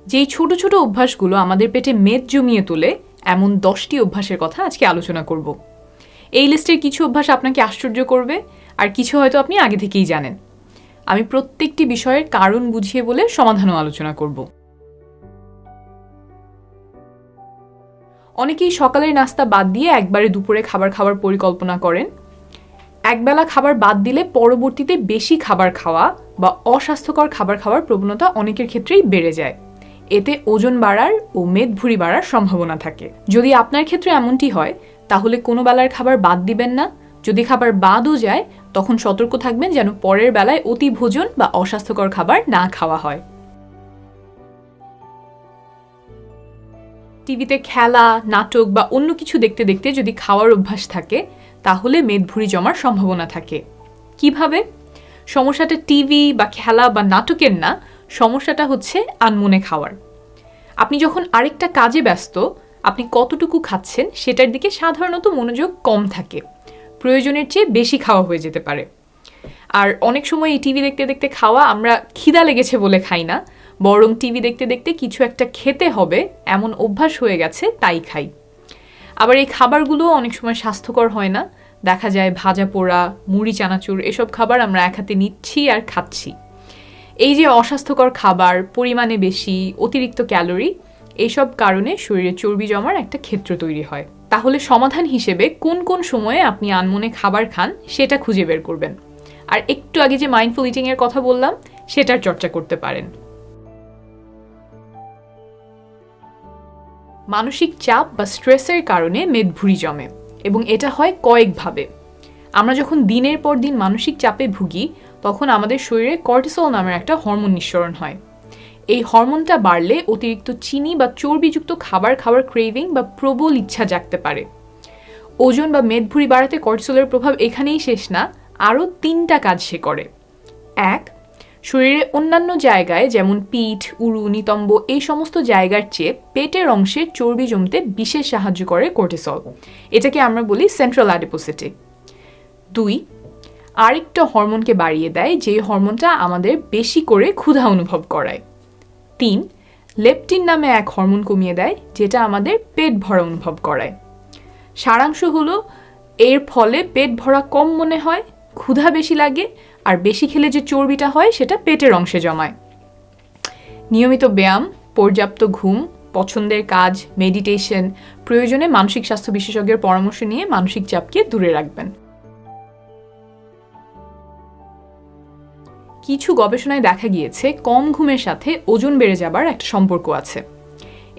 যেই ছোট ছোট অভ্যাসগুলো আমাদের পেটে মেদ জমিয়ে তোলে এমন 10টি অভ্যাসের কথা আজকে আলোচনা করব। এই লিস্টের কিছু অভ্যাস আপনাকে আশ্চর্য করবে, আর কিছু হয়তো আপনি আগে থেকেই জানেন। আমি প্রত্যেকটি বিষয়ের কারণ বুঝিয়ে বলে সমাধানও আলোচনা করব। অনেকেই সকালের নাস্তা বাদ দিয়ে একবারে দুপুরে খাবার খাওয়ার পরিকল্পনা করেন। একবেলা খাবার বাদ দিলে পরবর্তীতে বেশি খাবার খাওয়া বা অস্বাস্থ্যকর খাবার খাওয়ার প্রবণতা অনেকের ক্ষেত্রেই বেড়ে যায়। এতে ওজন বাড়ার ও মেদভুঁড়ি বাড়ার সম্ভাবনা থাকে। যদি আপনার ক্ষেত্রে এমনটি হয় তাহলে কোনো বেলার খাবার বাদ দিবেন না। যদি খাবার বাদও যায় তখন সতর্ক থাকবেন যেন পরের বেলায় অতি ভোজন বা অস্বাস্থ্যকর খাবার না খাওয়া হয়। টিভিতে খেলা, নাটক বা অন্য কিছু দেখতে দেখতে যদি খাওয়ার অভ্যাস থাকে তাহলে মেদভুঁড়ি জমার সম্ভাবনা থাকে। কিভাবে? সমস্যাটা টিভি বা খেলা বা নাটকের না, সমস্যাটা হচ্ছে আনমনে খাওয়ার। আপনি যখন আরেকটা কাজে ব্যস্ত, আপনি কতটুকু খাচ্ছেন সেটার দিকে সাধারণত মনোযোগ কম থাকে। প্রয়োজনের চেয়ে বেশি খাওয়া হয়ে যেতে পারে। আর অনেক সময় এই টিভি দেখতে দেখতে খাওয়া আমরা খিদা লেগেছে বলে খাই না, বরং টিভি দেখতে দেখতে কিছু একটা খেতে হবে এমন অভ্যাস হয়ে গেছে তাই খাই। আবার এই খাবারগুলো অনেক সময় স্বাস্থ্যকর হয় না। দেখা যায় ভাজা পোড়া, মুড়ি চানাচুর এসব খাবার আমরা এক হাতে নিচ্ছি আর খাচ্ছি। এই যে অস্বাস্থ্যকর খাবার, পরিমাণে বেশি, অতিরিক্ত ক্যালোরি, এইসব কারণে শরীরে চর্বি জমার একটা ক্ষেত্র তৈরি হয়। তাহলে সমাধান হিসেবে কোন কোন সময়ে আপনি আনমনে খাবার খান সেটা খুঁজে বের করবেন। আর একটু আগে যে মাইন্ডফুল ইটিং এর কথা বললাম সেটার চর্চা করতে পারেন। মানসিক চাপ বা স্ট্রেসের কারণে মেদভুঁড়ি জমে এবং এটা হয় কয়েকভাবে। আমরা যখন দিনের পর দিন মানসিক চাপে ভুগি তখন আমাদের শরীরে কর্টিসল নামের একটা হরমোন নিঃসরণ হয়। এই হরমোনটা বাড়লে অতিরিক্ত চিনি বা চর্বিযুক্ত খাবার খাওয়ার ক্রেভিং বা প্রবল ইচ্ছা জাগতে পারে। ওজন বা মেদভুঁড়ি বাড়াতে কর্টিসলের প্রভাব এখানেই শেষ না, আরও 3টা কাজ সে করে। 1. শরীরে অন্যান্য জায়গায় যেমন পিঠ, উরু, নিতম্ব এই সমস্ত জায়গার চেয়ে পেটের অংশে চর্বি জমতে বিশেষ সাহায্য করে কর্টিসল। এটাকে আমরা বলি সেন্ট্রাল অ্যাডিপোসিটি। 2. আরেকটা হরমোনকে বাড়িয়ে দেয় যে হরমোনটা আমাদের বেশি করে ক্ষুধা অনুভব করায়। 3. লেপটিন নামে এক হরমোন কমিয়ে দেয় যেটা আমাদের পেট ভরা অনুভব করায়। সারাংশ হলো এর ফলে পেট ভরা কম মনে হয়, ক্ষুধা বেশি লাগে, আর বেশি খেলে যে চর্বিটা হয় সেটা পেটের অংশে জমায়। নিয়মিত ব্যায়াম, পর্যাপ্ত ঘুম, পছন্দের কাজ, মেডিটেশন, প্রয়োজনে মানসিক স্বাস্থ্য বিশেষজ্ঞের পরামর্শ নিয়ে মানসিক চাপকে দূরে রাখবেন। কিছু গবেষণায় দেখা গিয়েছে কম ঘুমের সাথে ওজন বেড়ে যাবার একটা সম্পর্ক আছে।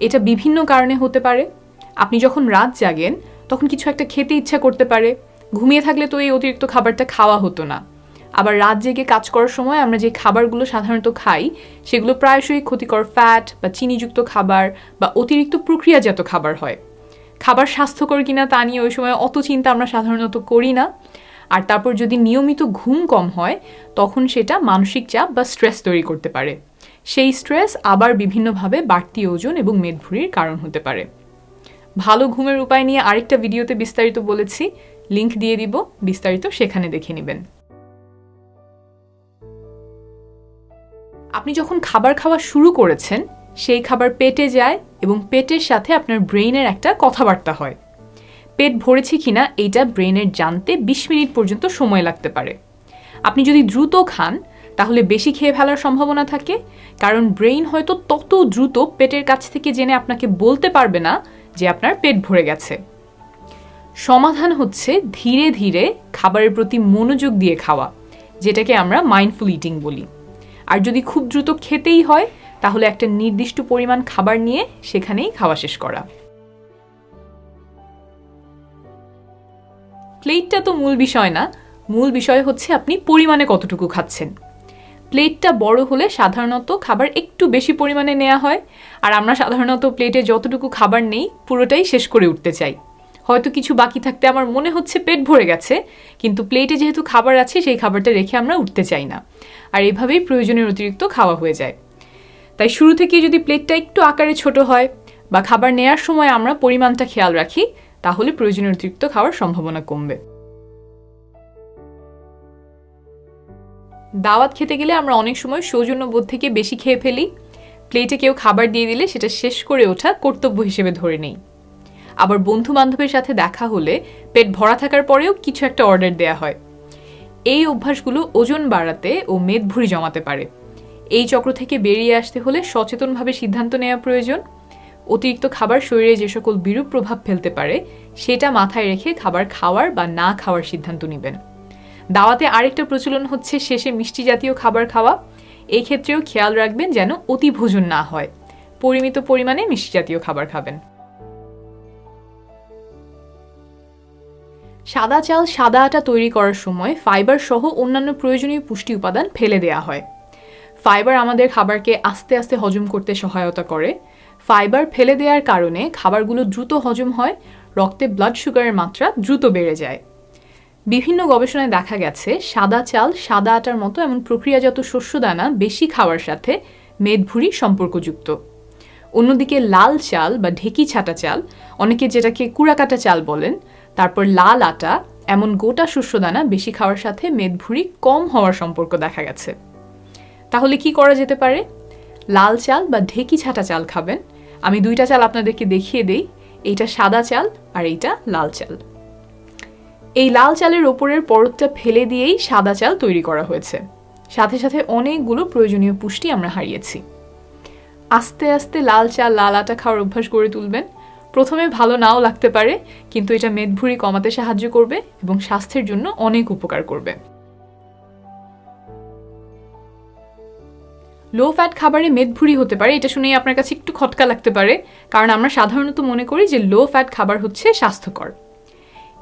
এটা বিভিন্ন কারণে হতে পারে। আপনি যখন রাত জাগেন তখন কিছু একটা খেতে ইচ্ছা করতে পারে। ঘুমিয়ে থাকলে তো এই অতিরিক্ত খাবারটা খাওয়া হতো না। আবার রাত জেগে কাজ করার সময় আমরা যে খাবারগুলো সাধারণত খাই সেগুলো প্রায়শই ক্ষতিকর ফ্যাট বা চিনিযুক্ত খাবার বা অতিরিক্ত প্রক্রিয়াজাত খাবার হয়। খাবার স্বাস্থ্যকর কিনা তা নিয়ে ওই সময় অত চিন্তা আমরা সাধারণত করি না। আর তারপর যদি নিয়মিত ঘুম কম হয় তখন সেটা মানসিক চাপ বা স্ট্রেস তৈরি করতে পারে। সেই স্ট্রেস আবার বিভিন্নভাবে বাড়তি ওজন এবং মেদভুঁড়ির কারণ হতে পারে। ভালো ঘুমের উপায় নিয়ে আরেকটা ভিডিওতে বিস্তারিত বলেছি, লিংক দিয়ে দিব, বিস্তারিত সেখানে দেখে নেবেন। আপনি যখন খাবার খাওয়া শুরু করেছেন সেই খাবার পেটে যায় এবং পেটের সাথে আপনার ব্রেইনের একটা কথাবার্তা হয়। পেট ভরেছে কিনা এইটা ব্রেইনের জানতে 20 মিনিট পর্যন্ত সময় লাগতে পারে। আপনি যদি দ্রুত খান তাহলে বেশি খেয়ে ফেলার সম্ভাবনা থাকে, কারণ ব্রেইন হয়তো তত দ্রুত পেটের কাছ থেকে জেনে আপনাকে বলতে পারবে না যে আপনার পেট ভরে গেছে। সমাধান হচ্ছে ধীরে ধীরে খাবারের প্রতি মনোযোগ দিয়ে খাওয়া, যেটাকে আমরা মাইন্ডফুল ইটিং বলি। আর যদি খুব দ্রুত খেতেই হয় তাহলে একটা নির্দিষ্ট পরিমাণ খাবার নিয়ে সেখানেই খাওয়া শেষ করা। প্লেটটা তো মূল বিষয় না, মূল বিষয় হচ্ছে আপনি পরিমাণে কতটুকু খাচ্ছেন। প্লেটটা বড় হলে সাধারণত খাবার একটু বেশি পরিমাণে নেওয়া হয়, আর আমরা সাধারণত প্লেটে যতটুকু খাবার নেই পুরোটাই শেষ করে উঠতে চাই। হয়তো কিছু বাকি থাকতে আমার মনে হচ্ছে পেট ভরে গেছে, কিন্তু প্লেটে যেহেতু খাবার আছে সেই খাবারটা রেখে আমরা উঠতে চাই না, আর এভাবেই প্রয়োজনের অতিরিক্ত খাওয়া হয়ে যায়। তাই শুরু থেকে যদি প্লেটটা একটু আকারে ছোট হয় বা খাবার নেয়ার সময় আমরা পরিমাণটা খেয়াল রাখি তাহলে প্রয়োজনের অতিরিক্ত খাওয়ার সম্ভাবনা কমবে। দাওয়াত খেতে গেলে আমরা অনেক সময় সৌজন্যবোধ থেকে বেশি খেয়ে ফেলি। প্লেটে কেউ খাবার দিয়ে দিলে সেটা শেষ করে ওঠা কর্তব্য হিসেবে ধরে নেই। আবার বন্ধু বান্ধবের সাথে দেখা হলে পেট ভরা থাকার পরেও কিছু একটা অর্ডার দেয়া হয়। এই অভ্যাসগুলো ওজন বাড়াতে ও মেদভুঁড়ি জমাতে পারে। এই চক্র থেকে বেরিয়ে আসতে হলে সচেতনভাবে সিদ্ধান্ত নেওয়া প্রয়োজন। অতিরিক্ত খাবার শরীরে যে সকল বিরূপ প্রভাব ফেলতে পারে সেটা মাথায় রেখে খাবার খাওয়ার বা না খাওয়ার সিদ্ধান্ত নেবেন। দাওয়াতে আরেকটা প্রচলন হচ্ছে শেষে মিষ্টি জাতীয় খাবার খাওয়া। এই ক্ষেত্রেও খেয়াল রাখবেন যেন অতি ভোজন না হয়। পরিমিত পরিমাণে মিষ্টি জাতীয় খাবার খাবেন। সাদা চাল সাদা আটা তৈরি করার সময় ফাইবার সহ অন্যান্য প্রয়োজনীয় পুষ্টি উপাদান ফেলে দেওয়া হয়। ফাইবার আমাদের খাবারকে আস্তে আস্তে হজম করতে সহায়তা করে। ফাইবার ফেলে দেওয়ার কারণে খাবারগুলো দ্রুত হজম হয়, রক্তে ব্লাড সুগারের মাত্রা দ্রুত বেড়ে যায়। বিভিন্ন গবেষণায় দেখা গেছে সাদা চাল সাদা আটার মতো এমন প্রক্রিয়াজাত শস্যদানা বেশি খাওয়ার সাথে মেদভুঁড়ি সম্পর্কযুক্ত। অন্যদিকে লাল চাল বা ঢেকি ছাটা চাল, অনেকে যেটাকে কুড়াকাটা চাল বলেন, তারপর লাল আটা এমন গোটা শস্যদানা বেশি খাওয়ার সাথে মেদভুঁড়ি কম হওয়ার সম্পর্ক দেখা গেছে। তাহলে কি করা যেতে পারে? লাল চাল বা ঢেকি ছাটা চাল খাবেন। আমি দুইটা চাল আপনাদেরকে দেখিয়ে দেই। এইটা সাদা চাল আর এইটা লাল চাল। এই লাল চালের ওপরের পরতটা ফেলে দিয়েই সাদা চাল তৈরি করা হয়েছে। সাথে সাথে অনেকগুলো প্রয়োজনীয় পুষ্টি আমরা হারিয়েছি। আস্তে আস্তে লাল চাল লাল আটা খাওয়ার অভ্যাস গড়ে তুলবেন। প্রথমে ভালো নাও লাগতে পারে, কিন্তু এটা মেদভুঁড়ি কমাতে সাহায্য করবে এবং স্বাস্থ্যের জন্য অনেক উপকার করবে। লো ফ্যাট খাবারে মেদভুঁড়ি হতে পারে, এটা শুনেই আপনার কাছে একটু খটকা লাগতে পারে, কারণ আমরা সাধারণত মনে করি যে লো ফ্যাট খাবার হচ্ছে স্বাস্থ্যকর।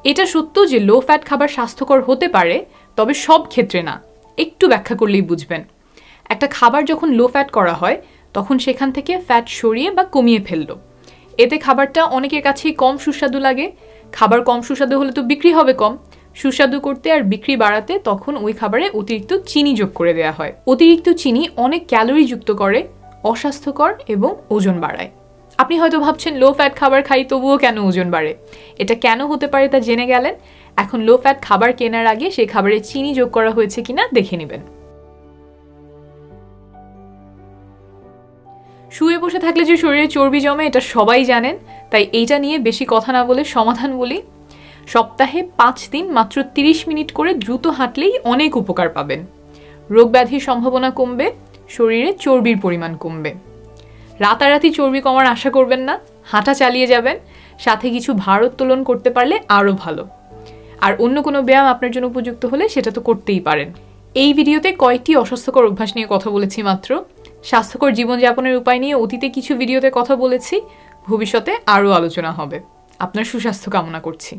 এটা সত্য যে লো ফ্যাট খাবার স্বাস্থ্যকর হতে পারে, তবে সব ক্ষেত্রে না। একটু ব্যাখ্যা করলেই বুঝবেন। একটা খাবার যখন লো ফ্যাট করা হয় তখন সেখান থেকে ফ্যাট সরিয়ে বা কমিয়ে ফেললো। এতে খাবারটা অনেকের কাছেই কম সুস্বাদু লাগে। খাবার কম সুস্বাদু হলে তো বিক্রি হবে কম। সুস্বাদু করতে আর বিক্রি বাড়াতে তখন ওই খাবারে অতিরিক্ত চিনি যোগ করে দেওয়া হয়। অতিরিক্ত চিনি অনেক ক্যালোরি যুক্ত করে, অস্বাস্থ্যকর এবং ওজন বাড়ায়। আপনি হয়তো ভাবছেন লো ফ্যাট খাবার খাই তবুও কেন ওজন বাড়ে? এটা কেন হতে পারে তা জেনে গেলেন। এখন লো ফ্যাট খাবার কেনার আগে সেই খাবারে চিনি যোগ করা হয়েছে কিনা দেখে নেবেন। শুয়ে বসে থাকলে যে শরীরে চর্বি জমে এটা সবাই জানেন, তাই এইটা নিয়ে বেশি কথা না বলে সমাধান বলি। সপ্তাহে 5 দিন মাত্র 30 মিনিট করে দ্রুত হাঁটলেই অনেক উপকার পাবেন। রোগ ব্যাধির সম্ভাবনা কমবে, শরীরে চর্বির পরিমাণ কমবে। রাতারাতি চর্বি কমার আশা করবেন না, হাঁটা চালিয়ে যাবেন। সাথে কিছু ভারোত্তোলন করতে পারলে আরও ভালো। আর অন্য কোনো ব্যায়াম আপনার জন্য উপযুক্ত হলে সেটা তো করতেই পারেন। এই ভিডিওতে কয়েকটি অস্বাস্থ্যকর অভ্যাস নিয়ে কথা বলেছি মাত্র। স্বাস্থ্যকর জীবনযাপনের উপায় নিয়ে অতীতে কিছু ভিডিওতে কথা বলেছি, ভবিষ্যতে আরও আলোচনা হবে। আপনার সুস্বাস্থ্য কামনা করছি।